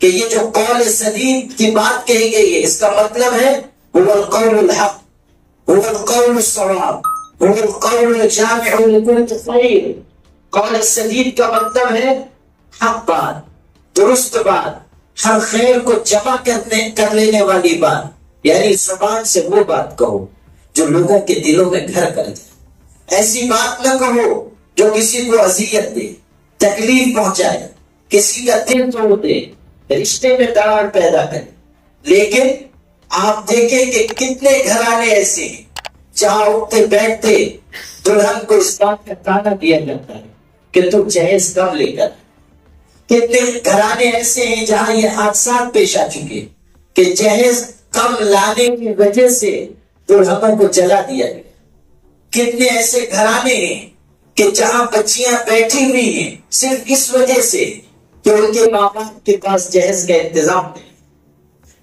کہ یہ جو قول سدید کی بات کہی گئی ہے اس کا مطلب ہے هو القول الحق، هو القول الصواب، هو القول الجامع لكل خیر۔ قول سدید کا مطلب ہے حق بات، درست بات، ہر خیر کو جمع کر لینے والی بات، یعنی زبان سے وہ بات کہو جو لوگوں کے دلوں میں گھر کر جائے۔ ایسی بات نہ کہو جو کسی کو اذیت دے، تکلیف پہنچائے، کسی کا دل توڑ دے، رشتے میں دراڑ پیدا کرے۔ لیکن آپ دیکھیں کہ کتنے گھرانے ایسے ہیں جہاں اٹھتے بیٹھتے دلہن کو اس بات کا تانا دیا جاتا ہے کہ تو جہیز کم لے کر۔ کتنے گھرانے ایسے ہیں جہاں یہ حادثات پیش آ چکے کہ جہیز کم لانے کی وجہ سے دلہنوں کو جلا دیا گیا۔ کتنے ایسے گھرانے ہیں کہ جہاں بچیاں بیٹھی ہوئی ہیں صرف اس وجہ سے کہ ان کے ماں باپ کے پاس جہیز کا انتظام نہیں۔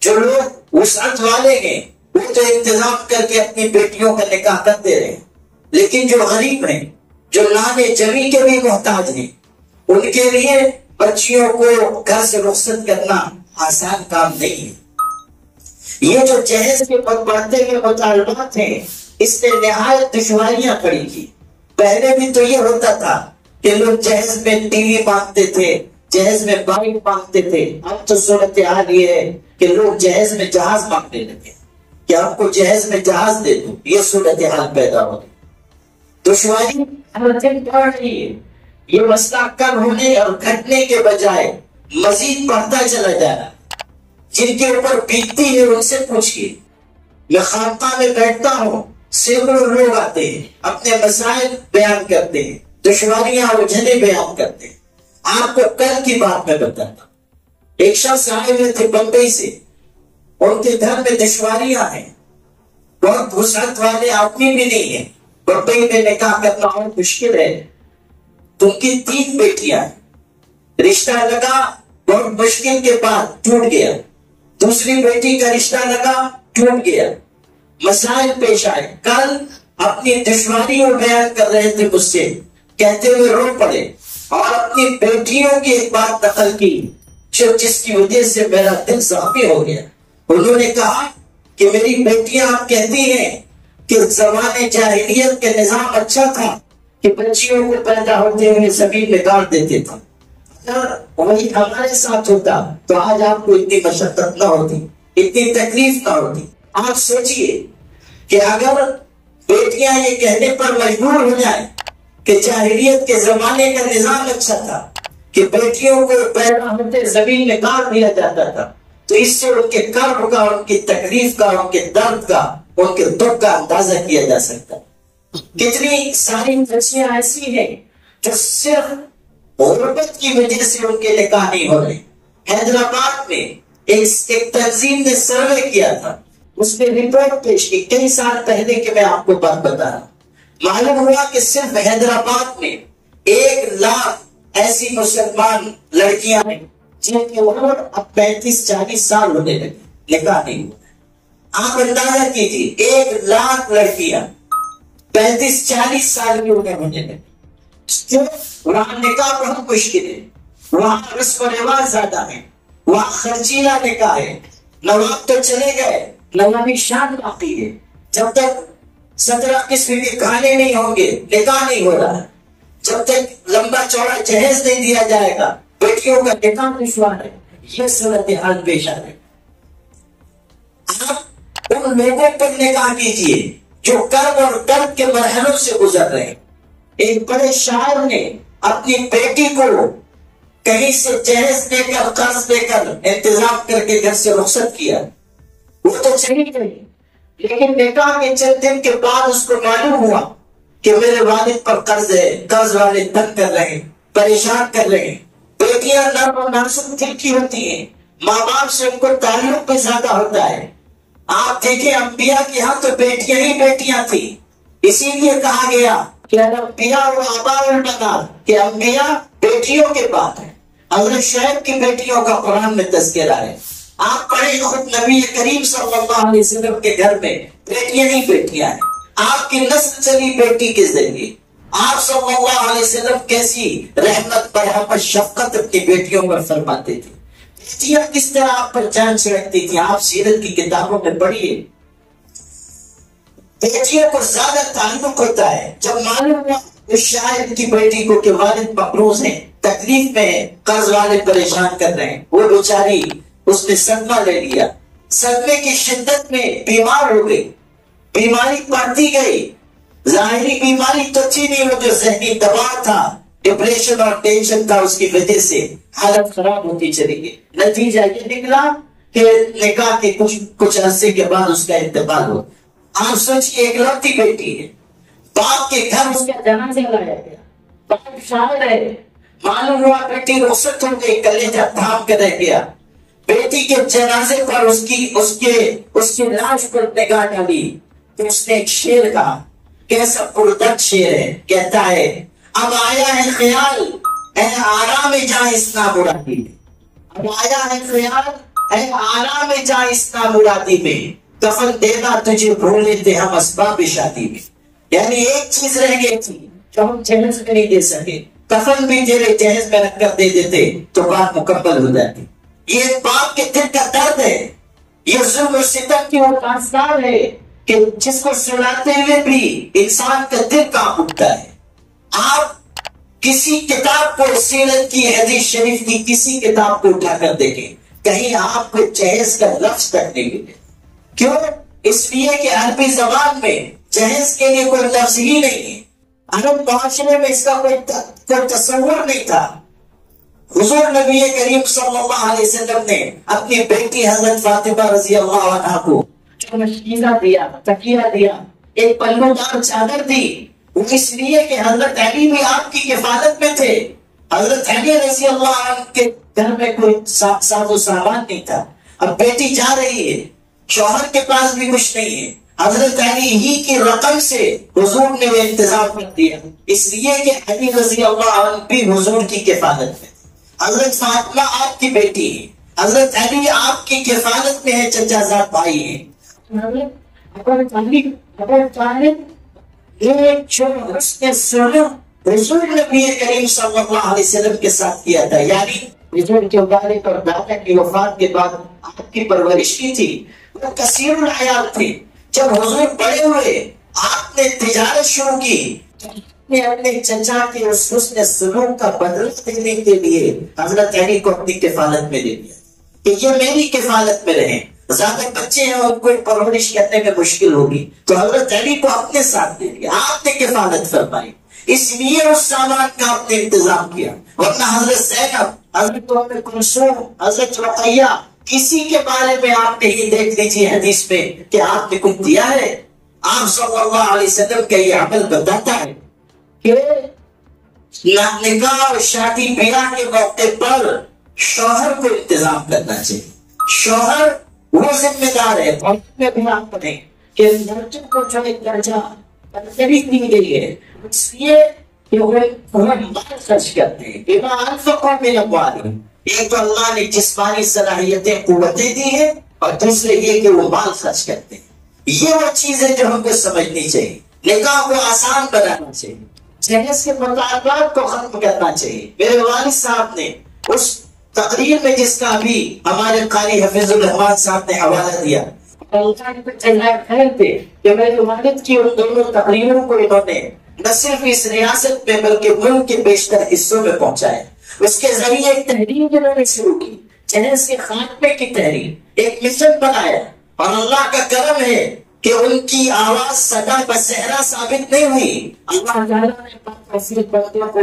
جو لوگ وسعت والے ہیں وہ تو انتظام کر کے اپنی بیٹیوں کا نکاح کرتے رہے، لیکن جو غریب ہیں، جو لانے جمی کے بھی محتاج ہیں، ان کے لیے بچیوں کو گھر سے رخصت کرنا آسان کام نہیں ہے۔ یہ جو جہیز کے بڑھتے ہوئے مطالبات ہیں اس نے نہایت دشواریاں کھڑی کی۔ پہلے بھی تو یہ ہوتا تھا کہ لوگ جہیز میں ٹی وی مانگتے تھے، جہیز میں بائک مانگتے تھے۔ اب تو صورتحال یہ ہے کہ لوگ جہیز میں جہاز مانگنے لگے کہ آپ کو جہیز میں جہاز دے دوں۔ یہ صورتحال پیدا ہو گئی، دشواری ہر دن بڑھ رہی ہے۔ یہ مسئلہ کم ہونے اور گھٹنے کے بجائے مزید بڑھتا چلا جا رہا ہے۔ جن کے اوپر بیتتی ہے ان سے پوچھئے۔ میں خانقاہ میں بیٹھتا ہوں، سینکڑوں لوگ آتے ہیں، اپنے مسائل بیان کرتے ہیں، دشواریاں اور الجھنیں بیان کرتے ہیں۔ آپ کو کل کی بات میں بتاتا ہوں، ایک شخص آئے ہوئے تھے بمبئی سے، ان کے گھر میں دشواریاں ہیں، بہت وسعت والے آدمی بھی نہیں ہیں، بمبئی میں نکاح کرنا بہت مشکل ہے۔ تو ان کی 3 بیٹیاں ہیں، رشتہ لگا بہت مشکل کے بعد ٹوٹ گیا، دوسری بیٹی کا رشتہ لگا ٹوٹ گیا، مسائل پیش آئے۔ کل اپنی دشواریوں بیان کر رہے تھے مجھ سے، کہتے ہوئے رو پڑے اور اپنی بیٹیوں کی ایک بات نقل کی جس کی وجہ سے میرا دل زخمی ہو گیا۔ انہوں نے کہا کہ میری بیٹیاں آپ کہتی ہیں کہ زمانے جاہلیت کے نظام اچھا تھا کہ بچیوں کو پیدا ہوتے ہوئے زمین میں گاڑ دیتے تھے، اگر وہی ہمارے ساتھ ہوتا تو آج آپ کو اتنی مشقت نہ ہوتی، اتنی تکلیف نہ ہوتی۔ آپ سوچئے کہ اگر بیٹیاں یہ کہنے پر مجبور ہو جائیں کہ جاہلیت کے زمانے کا نظام اچھا تھا کہ بیٹیوں کو پیدا ہوتے زمین میں گاڑ دیا جاتا تھا، تو اس سے ان کے کرب کا، ان کی تکلیف کا، ان کے درد کا، ان کے دکھ کا اندازہ کیا جا سکتا۔ کتنی ساری بچیاں ایسی ہیں جو صرف غربت کی وجہ سے ان کے نکاح نہیں ہو رہے۔ حیدرآباد میں ایک تنظیم نے سروے کیا تھا، اس نے رپورٹ پیش کی کئی سال پہلے کہ میں آپ کو بات بتا رہا ہوں۔ معلوم ہوا کہ صرف حیدرآباد میں 1 لاکھ ایسی مسلمان لڑکیاں ہیں جن کی عمر اب 35-40 سال ہونے لگے، نکاح نہیں ہوا۔ آپ اندازہ کیجیے 1 لاکھ لڑکیاں 35-40 سال کی عمر ہونے لگے۔ وہاں نکاح بہت مشکل ہے، وہاں رسم و رواج زیادہ ہے، وہاں خرچیلا نکاح ہے، نواب تو چلے گئے، نوامی شان باقی ہے۔ جب تک 17 قسم کے کھانے نہیں ہوں گے نکاح نہیں ہو رہا ہے، جب تک لمبا چوڑا جہیز نہیں دیا جائے گا بیٹیوں کا نکاح دشوار ہے۔ یہ صورتحال پیش آ رہی۔ آپ ان لوگوں پر نکاح کیجیے جو کرب اور درد کے مرحلوں سے گزر رہے ہیں۔ ایک بڑے شاعر نے اپنی بیٹی کو کہیں سے جہیز دے کر، قرض دے کر، انتظام کر کے گھر سے رخصت کیا، وہ تو چلی گئی، لیکن نکاح کے چند دن کے بعد اس کو معلوم ہوا کہ میرے والد پر قرض ہے، قرض والے تنگ کر رہے ہیں، پریشان کر رہے ہیں۔ بیٹیاں نرم و نازک دل کی ہوتی ہیں، ماں باپ سے ان کو تعلق بھی زیادہ ہوتا ہے۔ آپ دیکھیں انبیاء کے ہاں تو بیٹیاں ہی بیٹیاں تھی، اسی لیے کہا گیا کہ انبیاء و آباء البنات، کہ انبیاء بیٹیوں کے بعد ہیں۔ حضرت شعیب کی بیٹیوں کا قرآن میں تذکرہ ہے۔ آپ پڑھیں خود نبی کریم صلی اللہ علیہ وسلم کے گھر میں بیٹیاں ہی بیٹیاں ہیں۔ آپ کی نسل چلی بیٹی کے ذریعے۔ آپ صلی اللہ علیہ وسلم کیسی رحمت، مرحمت، شفقت اپنی بیٹیوں پر فرماتے تھے۔ بیٹیاں کس طرح آپ پر جان چھڑکتی تھی، آپ سیرت کی کتابوں میں پڑھیے. بیٹیوں کو زیادہ تعلق ہوتا ہے. جب معلوم ہوا اس شاعر کی بیٹی کو کہ والد مقروض ہیں، تکلیف میں ہیں، قرض والے پریشان کر رہے ہیں، وہ بیچاری اس نے صدمہ لے لیا. صدمے کی شدت میں بیمار ہو گئی، بیماری بڑھتی گئی. ظاہری بیماری تو تھی نہیں، وہ جو ذہنی دباؤ تھا، ڈپریشن اور ٹینشن تھا، اس کی وجہ سے حالت خراب ہوتی چلی گئی. نتیجہ یہ نکلا کہ نکاح کے کچھ عرصے کے بعد اس کا انتقال ہوا. آپ سوچئے ایک لڑکی بیٹی ہے، باپ کے گھر اس کا جنازہ لایا گیا، باپ شاعر ہے، معلوم ہوا بیٹی رخصت ہو گئی، کلیجہ تھام کے رہ گیا. بیٹی کے جنازے پر اس کی لاش پر نگاہ ڈالی تو اس نے ایک شعر کہا. کیسا پردرد شعر ہے. کہتا ہے اب آیا ہے خیال اے آرام جاں اسنا مرادی میں. اب آیا ہے خیال اے آرام جاں اسنا مرادی میں. کفن دینا تجھے بھولے تھے ہم اسباب شادی میں. یعنی ایک چیز رہ گئی تھی جو ہم جہیز میں نہیں دے سکے، کفن بھی تیرے جہیز میں رکھ کر دے دیتے تو بات مکمل ہو جاتی. یہ باپ کے دل کا درد ہے، یہ ظلم و ستم کی وہ داستان ہے کہ جس کو سناتے ہوئے بھی انسان کا دل کانپ اٹھتا ہے. آپ کسی کتاب کو، سیرت کی، حدیث شریف کی کسی کتاب کو اٹھا کر دیکھیں، کہیں آپ کو جہیز کا لفظ تک نہیں ملے. کیوں؟ اس لیے کہ عربی زبان میں جہیز کے لیے کوئی لفظ ہی نہیں ہے. عرب معاشرے میں اس کا کوئی تصور نہیں تھا. حضور نبی کریم صلی اللہ علیہ وسلم نے اپنی بیٹی حضرت فاطمہ رضی اللہ عنہ کو جو مشکیزہ دیا، تکیہ دیا، ایک پلو دار چادر دی، وہ اس لیے کہ حضرت علی بھی آپ کی کفالت میں تھے. حضرت علی رضی اللہ عنہ کے گھر میں کوئی ساز و سامان نہیں تھا. اب بیٹی جا رہی ہے، شوہر کے پاس بھی کچھ نہیں ہے، حضرت علی ہی کی رقم سے حضور نے وہ انتظام کر دیا، اس لیے کہ علی رضی اللہ عنہ بھی حضور کی کفالت میں. حضرت فاطمہ آپ کی بیٹی ہے، حضرت علی آپ کی کفالت میں ہے، چچا زاد بھائی ہیں. حضور نبی کریم صلی اللہ علیہ وسلم کے ساتھ کیا تھا. یعنی حضور کے والد اور دادا کی وفات کے بعد آپ کی پرورش کی تھی. وہ کثیر العیال تھے. جب حضور بڑے ہوئے آپ نے تجارت شروع کی، نے اپنے چچا کے اس حسن سلوک کا بدلہ دینے کے لیے حضرت علی کو اپنی کفالت میں لے لیا کہ یہ میری کفالت میں رہیں. زیادہ بچے ہیں اور کوئی پرورش کرنے میں مشکل ہوگی، تو حضرت علی کو اپنے ساتھ لے لیا، آپ نے کفالت فرمائی. اس لیے اس سامان کا آپ نے انتظام کیا. ورنہ حضرت زینب، حضرت ام کلثوم، حضرت رقیہ، کسی کے بارے میں آپ نہیں دیکھ لیجیے حدیث میں کہ آپ نے کچھ دیا ہے. آپ صلی اللہ علیہ وسلم کا یہ عمل بتاتا ہے کہ نکاح اور شادی بیاہ کے موقع پر شوہر کو انتظام کرنا چاہیے. شوہر وہ ذمہ دار ہے. اور میں بھی آپ پڑھیں کہ لڑکوں کو جو ایک درجہ برتری دی گئی ہے اس لیے کہ وہ مال خرچ کرتے ہیں. بما انفقوا من اموالہم، ایک تو اللہ نے جسمانی صلاحیتیں، قوتیں دی ہیں، اور دوسرے یہ کہ وہ مال خرچ کرتے ہیں. یہ وہ چیز ہے جو ہم کو سمجھنی چاہیے. نکاح کو آسان بنانا چاہیے، جہیز کے مطالبات کو ختم کرنا چاہیے. میرے والد صاحب نے اس تقریر میں جس کا بھی ہمارے قاری حفیظ الرحمان صاحب نے حوالہ دیا، خیر تھے کہ میرے والد کی ان دونوں تقریروں کو انہوں نے نہ صرف اس ریاست میں بلکہ ملک کے بیشتر حصوں میں پہنچائے. اس کے ذریعے ایک تحریک انہوں نے شروع کی، جہیز کے خاتمے کی تحریک، ایک مشن بنایا. اور اللہ کا کرم ہے کہ ان کی آواز صدا بصحرا ثابت نہیں ہوئی. اللہ تعالیٰ نے پاک وسیع بندوں کو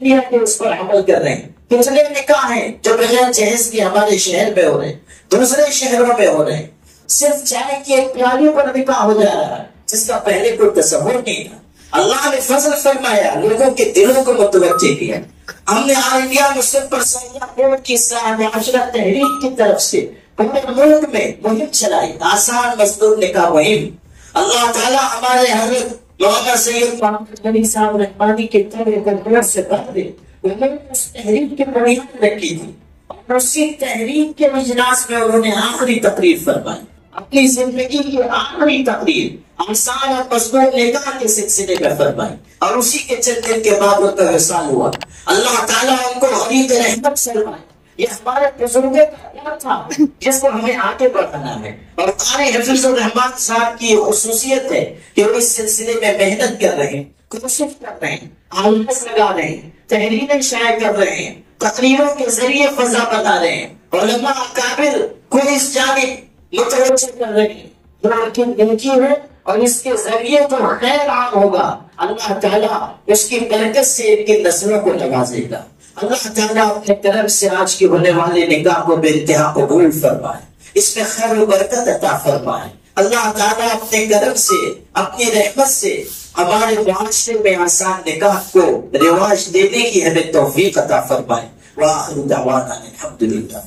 دیا کہ اس پر عمل کر رہے ہیں. پچھلے نکاح ہیں جو بغیر جہیز کے ہمارے شہر میں ہو رہے ہیں، دوسرے شہروں میں ہو رہے ہیں. صرف چائے کی ایک پیالی پر نکاح ہو جا رہا ہے جس کا پہلے کوئی تصور نہیں تھا. اللہ نے فضل فرمایا، لوگوں کے دلوں کو متوجہ کیا. ہم نے آل انڈیا مسلم پرسنل بورڈ کی معاشرہ تحریک کی طرف سے پورے ملک میں مہم چلائی، آسان مزدور نکاح مہم. اللہ تعالیٰ ہمارے حضرت مولانا سید محمد غنی صاحب رحمانی کے طرح کو سے بات دے. انہوں نے اس تحریک کی بنیاد رکھی تھی اور اسی تحریک کے اجلاس میں انہوں نے آخری تقریر فرمائی، اپنی زندگی کی آخری تقریر آسان اور مزدور نکاح کے سلسلے میں فرمائی. اور اسی کے چند دن کے بعد ان کا وصال ہوا. اللہ تعالیٰ ان کو غریب رحمت فرمائے، یہ ہمارے بزرگوں کا تھا جس کو ہمیں آگے بڑھانا ہے. اور قاری حفیظ الرحمان صاحب کی خصوصیت ہے کہ وہ اس سلسلے میں محنت کر رہے ہیں، کوشش کر رہے ہیں، آواز لگا رہے ہیں، تحریریں شائع کر رہے ہیں، تقریروں کے ذریعے فضا بتا رہے ہیں، علماء اکابر کو اس جانب متوجہ کر رہے ہیں. لیکن ان کی ہے اور اس کے ذریعے تو خیر عام ہوگا. اللہ تعالیٰ اس کی برکت سے ان کی نسلوں کو نوازے گا. اللہ تعالیٰ اپنے کرم سے آج کے ہونے والے نکاح کو بے انتہا قبول فرمائے، اس میں خیر و برکت عطا فرمائے. اللہ تعالیٰ اپنے کرم سے، اپنی رحمت سے ہمارے معاشرے میں آسان نکاح کو رواج دینے کی ہمیں توفیق عطا فرمائے. وآخر دعوانا الحمدللہ.